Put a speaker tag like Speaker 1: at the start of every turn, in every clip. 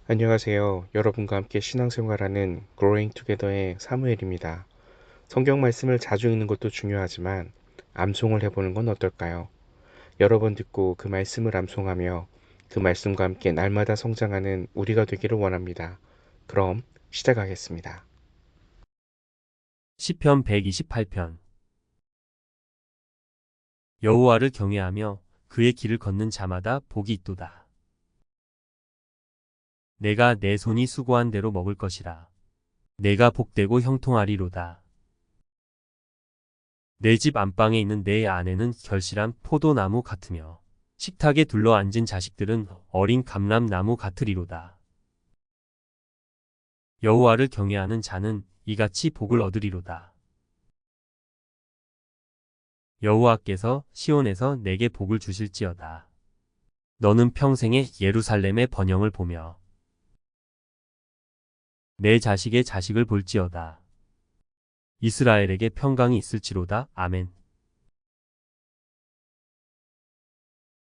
Speaker 1: 안녕하세요. 여러분과 함께 신앙생활하는 Growing Together의 사무엘입니다. 성경 말씀을 자주 읽는 것도 중요하지만 암송을 해보는 건 어떨까요? 여러 번 듣고 그 말씀을 암송하며 그 말씀과 함께 날마다 성장하는 우리가 되기를 원합니다. 그럼 시작하겠습니다.
Speaker 2: 시편 128편. 여호와를 경외하며 그의 길을 걷는 자마다 복이 있도다. 내가 내 손이 수고한 대로 먹을 것이라. 내가 복되고 형통하리로다. 내 집 안방에 있는 내 아내는 결실한 포도나무 같으며 식탁에 둘러앉은 자식들은 어린 감람나무 같으리로다. 여호와를 경외하는 자는 이같이 복을 얻으리로다. 여호와께서 시온에서 내게 복을 주실지어다. 너는 평생에 예루살렘의 번영을 보며 내 자식의 자식을 볼지어다. 이스라엘에게 평강이 있을지로다. 아멘.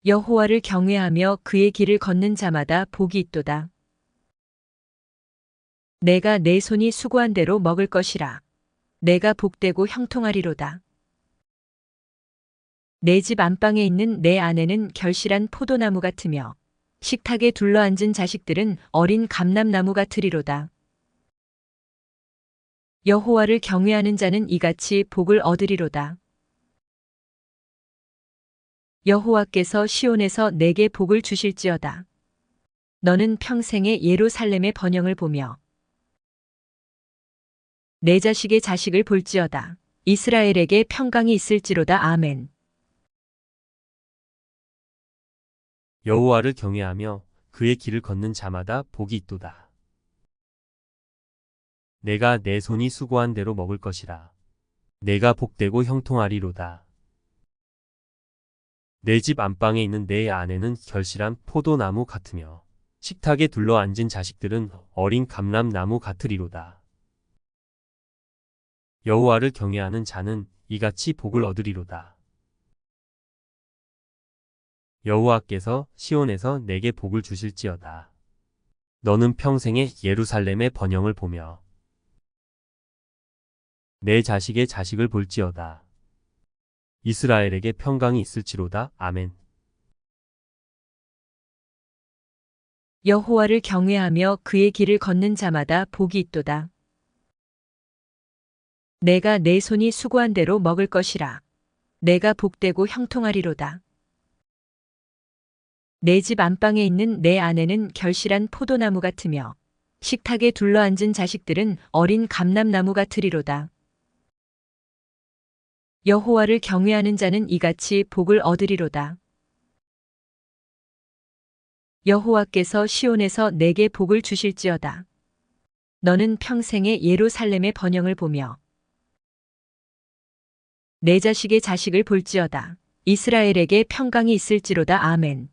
Speaker 3: 여호와를 경외하며 그의 길을 걷는 자마다 복이 있도다. 내가 내 손이 수고한 대로 먹을 것이라. 내가 복되고 형통하리로다. 내 집 안방에 있는 내 아내는 결실한 포도나무 같으며 식탁에 둘러앉은 자식들은 어린 감람나무 같으리로다. 여호와를 경외하는 자는 이같이 복을 얻으리로다. 여호와께서 시온에서 내게 복을 주실지어다. 너는 평생에 예루살렘의 번영을 보며 내 자식의 자식을 볼지어다. 이스라엘에게 평강이 있을지로다. 아멘.
Speaker 2: 여호와를 경외하며 그의 길을 걷는 자마다 복이 있도다. 내가 내 손이 수고한 대로 먹을 것이라. 내가 복되고 형통하리로다. 내 집 안방에 있는 내 아내는 결실한 포도나무 같으며 식탁에 둘러앉은 자식들은 어린 감람나무 같으리로다. 여호와를 경외하는 자는 이같이 복을 얻으리로다. 여호와께서 시온에서 내게 복을 주실지어다. 너는 평생에 예루살렘의 번영을 보며 내 자식의 자식을 볼지어다. 이스라엘에게 평강이 있을지로다. 아멘.
Speaker 3: 여호와를 경외하며 그의 길을 걷는 자마다 복이 있도다. 내가 내 손이 수고한 대로 먹을 것이라. 내가 복되고 형통하리로다. 내 집 안방에 있는 내 아내는 결실한 포도나무 같으며 식탁에 둘러앉은 자식들은 어린 감람나무 같으리로다. 여호와를 경외하는 자는 이같이 복을 얻으리로다. 여호와께서 시온에서 내게 복을 주실지어다. 너는 평생에 예루살렘의 번영을 보며 내 자식의 자식을 볼지어다. 이스라엘에게 평강이 있을지로다. 아멘.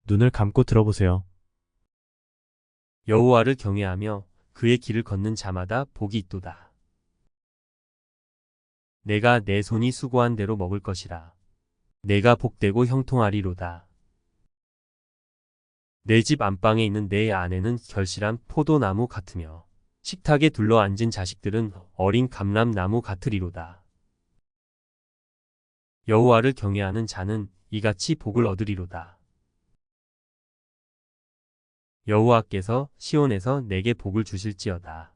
Speaker 4: 눈을 감고 들어보세요.
Speaker 2: 여호와를 경외하며 그의 길을 걷는 자마다 복이 있도다. 내가 내 손이 수고한 대로 먹을 것이라. 내가 복되고 형통하리로다. 내 집 안방에 있는 내 아내는 결실한 포도나무 같으며 식탁에 둘러앉은 자식들은 어린 감람나무 같으리로다. 여호와를 경외하는 자는 이같이 복을 얻으리로다. 여호와께서 시온에서 내게 복을 주실지어다.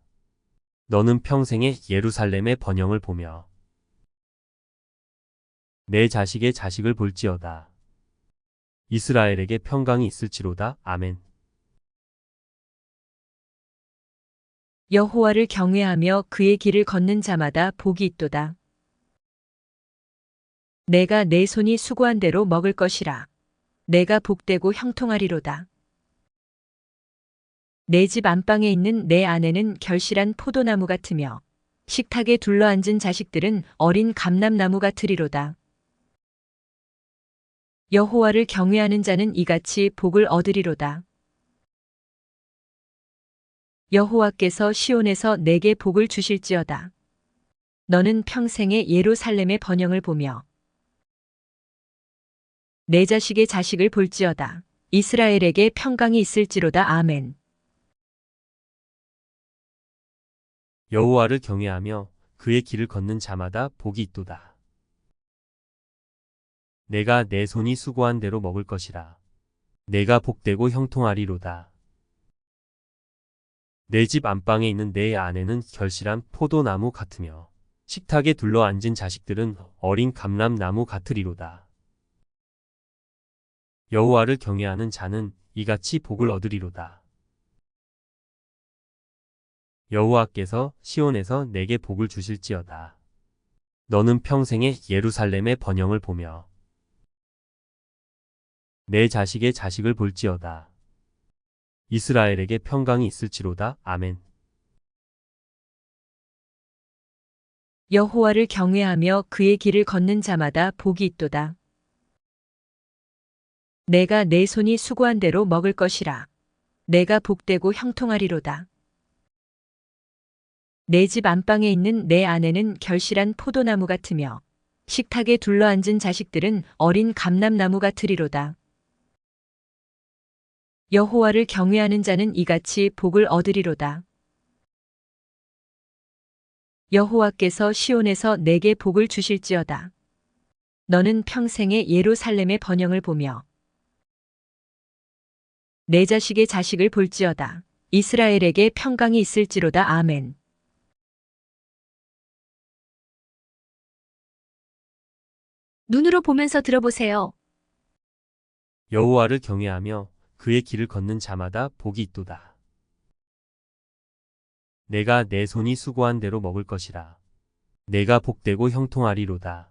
Speaker 2: 너는 평생에 예루살렘의 번영을 보며 내 자식의 자식을 볼지어다. 이스라엘에게 평강이 있을지로다. 아멘.
Speaker 3: 여호와를 경외하며 그의 길을 걷는 자마다 복이 있도다. 내가 내 손이 수고한 대로 먹을 것이라. 내가 복되고 형통하리로다. 내 집 안방에 있는 내 아내는 결실한 포도나무 같으며 식탁에 둘러앉은 자식들은 어린 감람나무 같으리로다. 여호와를 경외하는 자는 이같이 복을 얻으리로다. 여호와께서 시온에서 내게 복을 주실지어다. 너는 평생에 예루살렘의 번영을 보며 내 자식의 자식을 볼지어다. 이스라엘에게 평강이 있을지로다. 아멘.
Speaker 2: 여호와를 경외하며 그의 길을 걷는 자마다 복이 있도다. 내가 내 손이 수고한 대로 먹을 것이라. 내가 복되고 형통하리로다. 내 집 안방에 있는 내 아내는 결실한 포도나무 같으며 식탁에 둘러앉은 자식들은 어린 감람나무 같으리로다. 여호와를 경외하는 자는 이같이 복을 얻으리로다. 여호와께서 시온에서 내게 복을 주실지어다. 너는 평생에 예루살렘의 번영을 보며 내 자식의 자식을 볼지어다. 이스라엘에게 평강이 있을지로다. 아멘.
Speaker 3: 여호와를 경외하며 그의 길을 걷는 자마다 복이 있도다. 내가 내 손이 수고한 대로 먹을 것이라. 내가 복되고 형통하리로다. 내 집 안방에 있는 내 아내는 결실한 포도나무 같으며 식탁에 둘러앉은 자식들은 어린 감람나무 같으리로다. 여호와를 경외하는 자는 이같이 복을 얻으리로다. 여호와께서 시온에서 내게 복을 주실지어다. 너는 평생에 예루살렘의 번영을 보며 내 자식의 자식을 볼지어다. 이스라엘에게 평강이 있을지로다. 아멘.
Speaker 5: 눈으로 보면서 들어보세요.
Speaker 2: 여호와를 경외하며 그의 길을 걷는 자마다 복이 있도다. 내가 내 손이 수고한 대로 먹을 것이라. 내가 복되고 형통하리로다.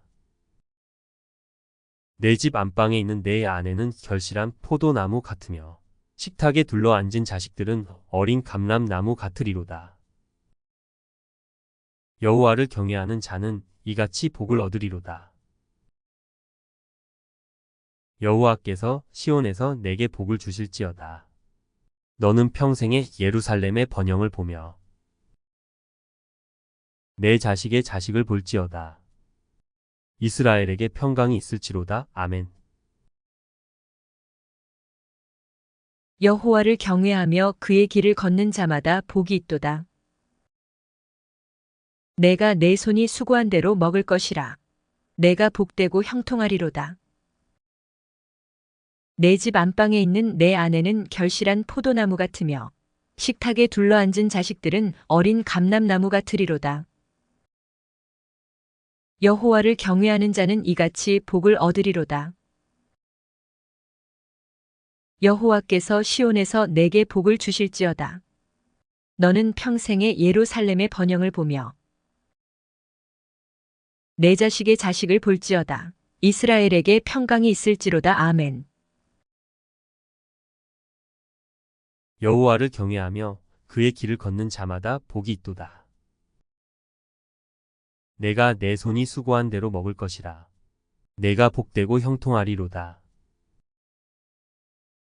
Speaker 2: 내 집 안방에 있는 내 아내는 결실한 포도나무 같으며 식탁에 둘러앉은 자식들은 어린 감람나무 같으리로다. 여호와를 경외하는 자는 이같이 복을 얻으리로다. 여호와께서 시온에서 내게 복을 주실지어다. 너는 평생에 예루살렘의 번영을 보며 내 자식의 자식을 볼지어다. 이스라엘에게 평강이 있을지로다. 아멘.
Speaker 3: 여호와를 경외하며 그의 길을 걷는 자마다 복이 있도다. 내가 내 손이 수고한 대로 먹을 것이라. 내가 복되고 형통하리로다. 내 집 안방에 있는 내 아내는 결실한 포도나무 같으며 식탁에 둘러앉은 자식들은 어린 감람나무 같으리로다. 여호와를 경외하는 자는 이같이 복을 얻으리로다. 여호와께서 시온에서 내게 복을 주실지어다. 너는 평생에 예루살렘의 번영을 보며 내 자식의 자식을 볼지어다. 이스라엘에게 평강이 있을지로다. 아멘.
Speaker 2: 여호와를 경외하며 그의 길을 걷는 자마다 복이 있도다. 내가 내 손이 수고한 대로 먹을 것이라. 내가 복되고 형통하리로다.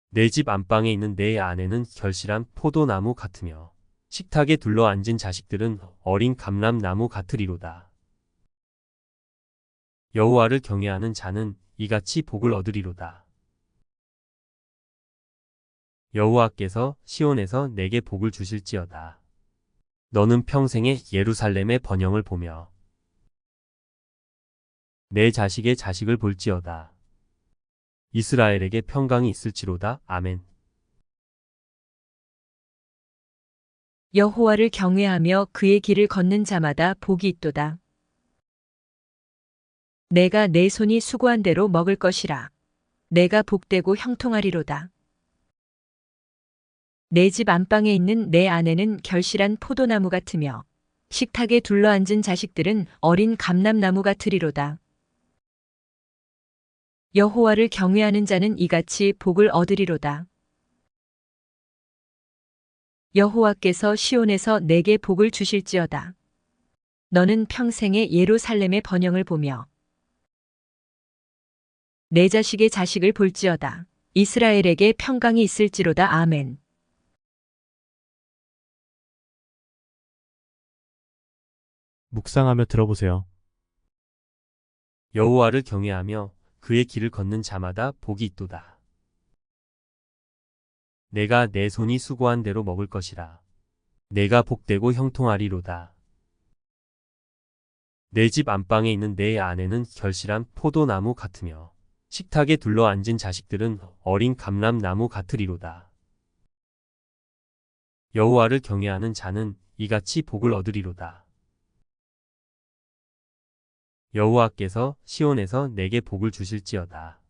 Speaker 2: 내 집 안방에 있는 내 아내는 결실한 포도나무 같으며 식탁에 둘러앉은 자식들은 어린 감람나무 같으리로다. 여호와를 경외하는 자는 이같이 복을 얻으리로다. 여호와께서 시온에서 내게 복을 주실지어다. 너는 평생에 예루살렘의 번영을 보며 내 자식의 자식을 볼지어다. 이스라엘에게 평강이 있을지로다. 아멘.
Speaker 3: 여호와를 경외하며 그의 길을 걷는 자마다 복이 있도다. 내가 내 손이 수고한 대로 먹을 것이라. 내가 복되고 형통하리로다. 내 집 안방에 있는 내 아내는 결실한 포도나무 같으며 식탁에 둘러앉은 자식들은 어린 감람나무 같으리로다. 여호와를 경외하는 자는 이같이 복을 얻으리로다. 여호와께서 시온에서 내게 복을 주실지어다. 너는 평생에 예루살렘의 번영을 보며 내 자식의 자식을 볼지어다. 이스라엘에게 평강이 있을지로다. 아멘.
Speaker 4: 묵상하며 들어보세요.
Speaker 2: 여호와를 경외하며 그의 길을 걷는 자마다 복이 있도다. 내가 내 손이 수고한 대로 먹을 것이라. 내가 복되고 형통하리로다. 내 집 안방에 있는 내 아내는 결실한 포도나무 같으며 식탁에 둘러앉은 자식들은 어린 감람나무 같으리로다. 여호와를 경외하는 자는 이같이 복을 얻으리로다. 여호와께서 시온에서 내게 복을 주실지어다.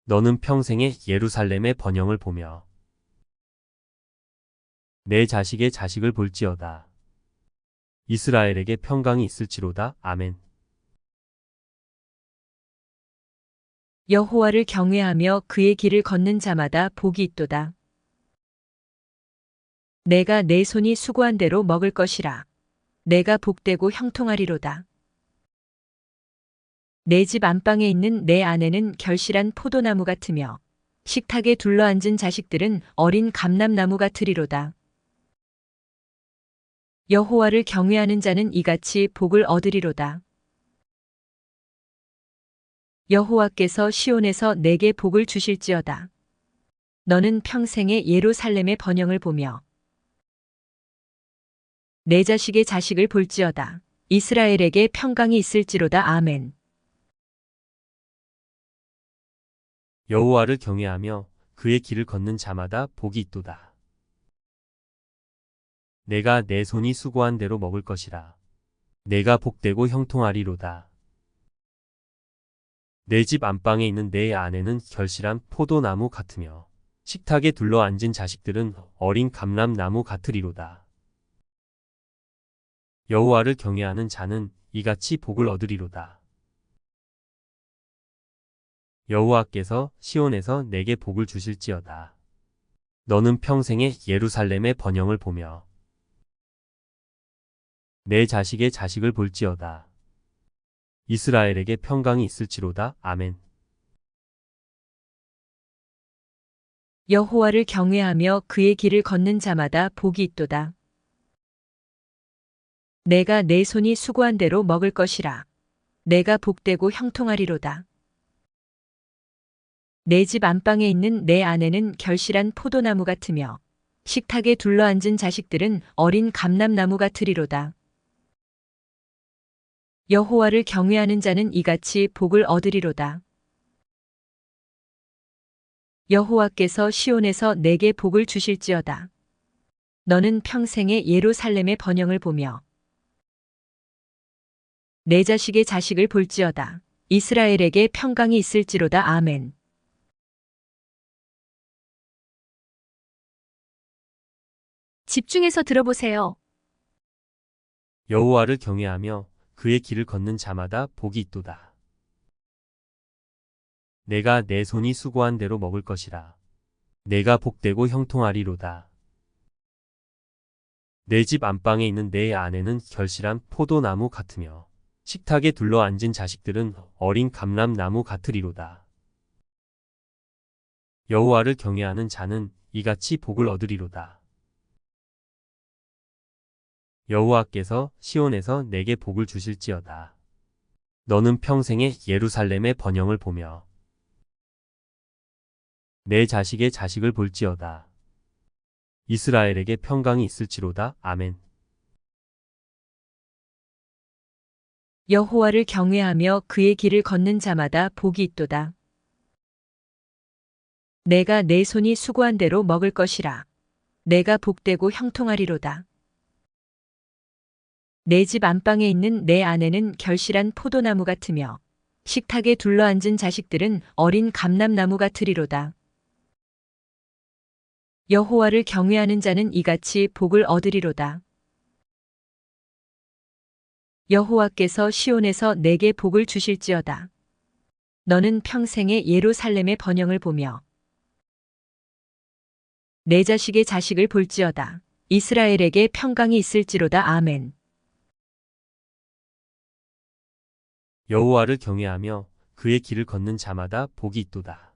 Speaker 2: 너는 평생에 예루살렘의 번영을 보며 내 자식의 자식을 볼지어다. 이스라엘에게 평강이 있을지로다. 아멘.
Speaker 3: 여호와를 경외하며 그의 길을 걷는 자마다 복이 있도다. 내가 내 손이 수고한 대로 먹을 것이라. 내가 복되고 형통하리로다. 내 집 안방에 있는 내 아내는 결실한 포도나무 같으며 식탁에 둘러앉은 자식들은 어린 감람나무 같으리로다. 여호와를 경외하는 자는 이같이 복을 얻으리로다. 여호와께서 시온에서 내게 복을 주실지어다. 너는 평생에 예루살렘의 번영을 보며 내 자식의 자식을 볼지어다. 이스라엘에게 평강이 있을지로다. 아멘.
Speaker 2: 여호와를 경외하며 그의 길을 걷는 자마다 복이 있도다. 내가 내 손이 수고한 대로 먹을 것이라. 내가 복되고 형통하리로다. 내 집 안방에 있는 내 아내는 결실한 포도나무 같으며 식탁에 둘러앉은 자식들은 어린 감람나무 같으리로다. 여호와를 경외하는 자는 이같이 복을 얻으리로다. 여호와께서 시온에서 내게 복을 주실지어다. 너는 평생에 예루살렘의 번영을 보며 내 자식의 자식을 볼지어다. 이스라엘에게 평강이 있을지로다. 아멘.
Speaker 3: 여호와를 경외하며 그의 길을 걷는 자마다 복이 있도다. 내가 내 손이 수고한 대로 먹을 것이라. 내가 복되고 형통하리로다. 내 집 안방에 있는 내 아내는 결실한 포도나무 같으며 식탁에 둘러앉은 자식들은 어린 감람나무 같으리로다. 여호와를 경외하는 자는 이같이 복을 얻으리로다. 여호와께서 시온에서 내게 복을 주실지어다. 너는 평생에 예루살렘의 번영을 보며 내 자식의 자식을 볼지어다. 이스라엘에게 평강이 있을지로다. 아멘.
Speaker 5: 집중해서 들어보세요.
Speaker 2: 여호와를 경외하며 그의 길을 걷는 자마다 복이 있도다. 내가 내 손이 수고한 대로 먹을 것이라. 내가 복되고 형통하리로다. 내 집 안방에 있는 내 아내는 결실한 포도나무 같으며 식탁에 둘러앉은 자식들은 어린 감람나무 같으리로다. 여호와를 경외하는 자는 이같이 복을 얻으리로다. 여호와께서 시온에서 내게 복을 주실지어다. 너는 평생에 예루살렘의 번영을 보며 내 자식의 자식을 볼지어다. 이스라엘에게 평강이 있을지로다. 아멘.
Speaker 3: 여호와를 경외하며 그의 길을 걷는 자마다 복이 있도다. 내가 내 손이 수고한 대로 먹을 것이라. 내가 복되고 형통하리로다. 내 집 안방에 있는 내 아내는 결실한 포도나무 같으며 식탁에 둘러앉은 자식들은 어린 감람나무 같으리로다. 여호와를 경외하는 자는 이같이 복을 얻으리로다. 여호와께서 시온에서 내게 복을 주실지어다. 너는 평생에 예루살렘의 번영을 보며 내 자식의 자식을 볼지어다. 이스라엘에게 평강이 있을지로다. 아멘.
Speaker 2: 여호와를 경외하며 그의 길을 걷는 자마다 복이 있도다.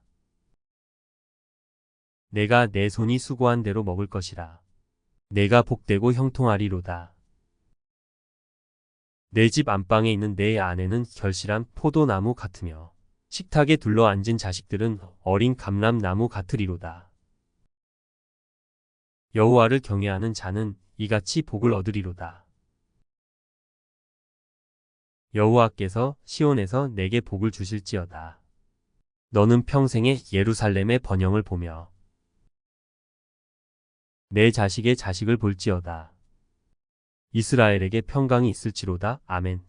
Speaker 2: 내가 내 손이 수고한 대로 먹을 것이라. 내가 복되고 형통하리로다. 내 집 안방에 있는 내 아내는 결실한 포도나무 같으며 식탁에 둘러앉은 자식들은 어린 감람나무 같으리로다. 여호와를 경외하는 자는 이같이 복을 얻으리로다. 여호와께서 시온에서 내게 복을 주실지어다. 너는 평생에 예루살렘의 번영을 보며 내 자식의 자식을 볼지어다. 이스라엘에게 평강이 있을지로다. 아멘.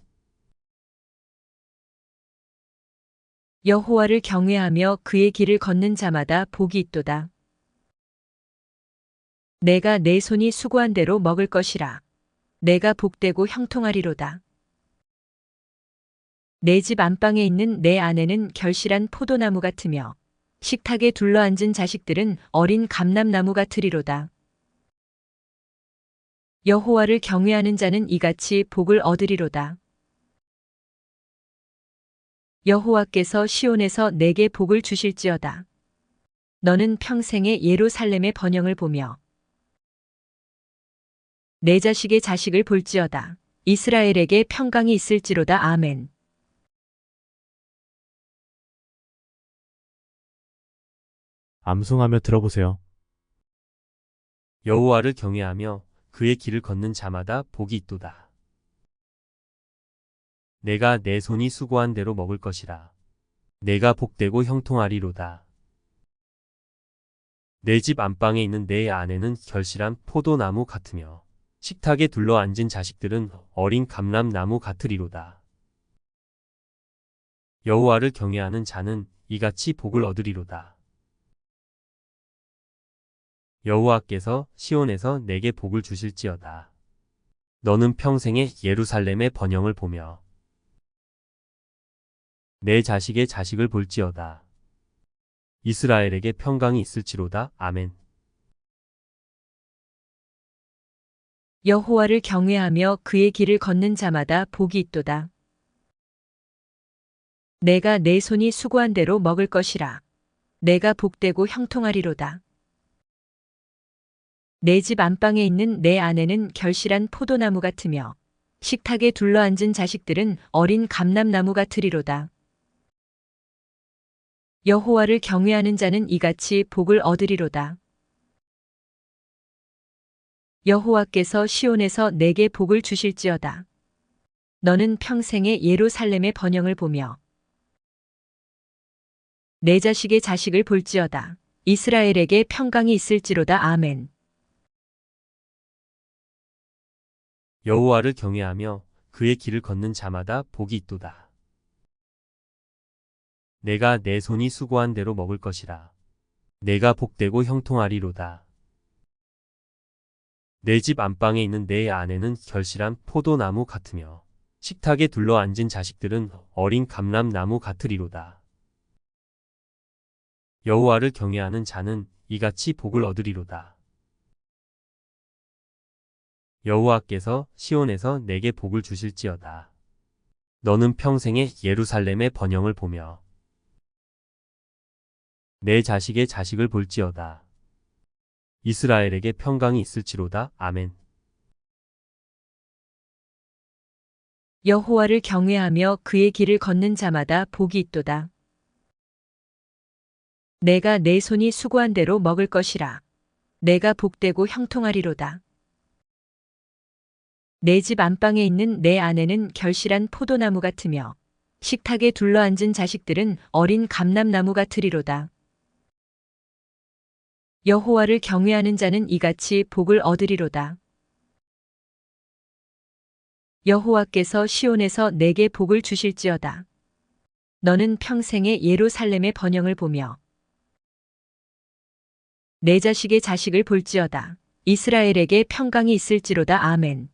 Speaker 3: 여호와를 경외하며 그의 길을 걷는 자마다 복이 있도다. 내가 내 손이 수고한 대로 먹을 것이라. 내가 복되고 형통하리로다. 내 집 안방에 있는 내 아내는 결실한 포도나무 같으며 식탁에 둘러앉은 자식들은 어린 감람나무 같으리로다. 여호와를 경외하는 자는 이같이 복을 얻으리로다. 여호와께서 시온에서 내게 복을 주실지어다. 너는 평생에 예루살렘의 번영을 보며 내 자식의 자식을 볼지어다. 이스라엘에게 평강이 있을지로다. 아멘.
Speaker 4: 암송하며 들어보세요.
Speaker 2: 여호와를 경외하며 그의 길을 걷는 자마다 복이 있도다. 내가 내 손이 수고한 대로 먹을 것이라. 내가 복되고 형통하리로다. 내 집 안방에 있는 내 아내는 결실한 포도나무 같으며 식탁에 둘러앉은 자식들은 어린 감람나무 같으리로다. 여호와를 경외하는 자는 이같이 복을 얻으리로다. 여호와께서 시온에서 내게 복을 주실지어다. 너는 평생에 예루살렘의 번영을 보며 내 자식의 자식을 볼지어다. 이스라엘에게 평강이 있을지로다. 아멘.
Speaker 3: 여호와를 경외하며 그의 길을 걷는 자마다 복이 있도다. 내가 내 손이 수고한 대로 먹을 것이라. 내가 복되고 형통하리로다. 내 집 안방에 있는 내 아내는 결실한 포도나무 같으며 식탁에 둘러앉은 자식들은 어린 감람나무 같으리로다. 여호와를 경외하는 자는 이같이 복을 얻으리로다. 여호와께서 시온에서 내게 복을 주실지어다. 너는 평생에 예루살렘의 번영을 보며 내 자식의 자식을 볼지어다. 이스라엘에게 평강이 있을지로다. 아멘.
Speaker 2: 여호와를 경외하며 그의 길을 걷는 자마다 복이 있도다. 내가 내 손이 수고한 대로 먹을 것이라. 내가 복되고 형통하리로다. 내 집 안방에 있는 내 아내는 결실한 포도나무 같으며 식탁에 둘러앉은 자식들은 어린 감람나무 같으리로다. 여호와를 경외하는 자는 이같이 복을 얻으리로다. 여호와께서 시온에서 내게 복을 주실지어다. 너는 평생에 예루살렘의 번영을 보며 내 자식의 자식을 볼지어다. 이스라엘에게 평강이 있을지로다. 아멘.
Speaker 3: 여호와를 경외하며 그의 길을 걷는 자마다 복이 있도다. 내가 내 손이 수고한 대로 먹을 것이라. 내가 복되고 형통하리로다. 내 집 안방에 있는 내 아내는 결실한 포도나무 같으며 식탁에 둘러앉은 자식들은 어린 감람나무 같으리로다. 여호와를 경외하는 자는 이같이 복을 얻으리로다. 여호와께서 시온에서 내게 복을 주실지어다. 너는 평생에 예루살렘의 번영을 보며 내 자식의 자식을 볼지어다. 이스라엘에게 평강이 있을지로다. 아멘.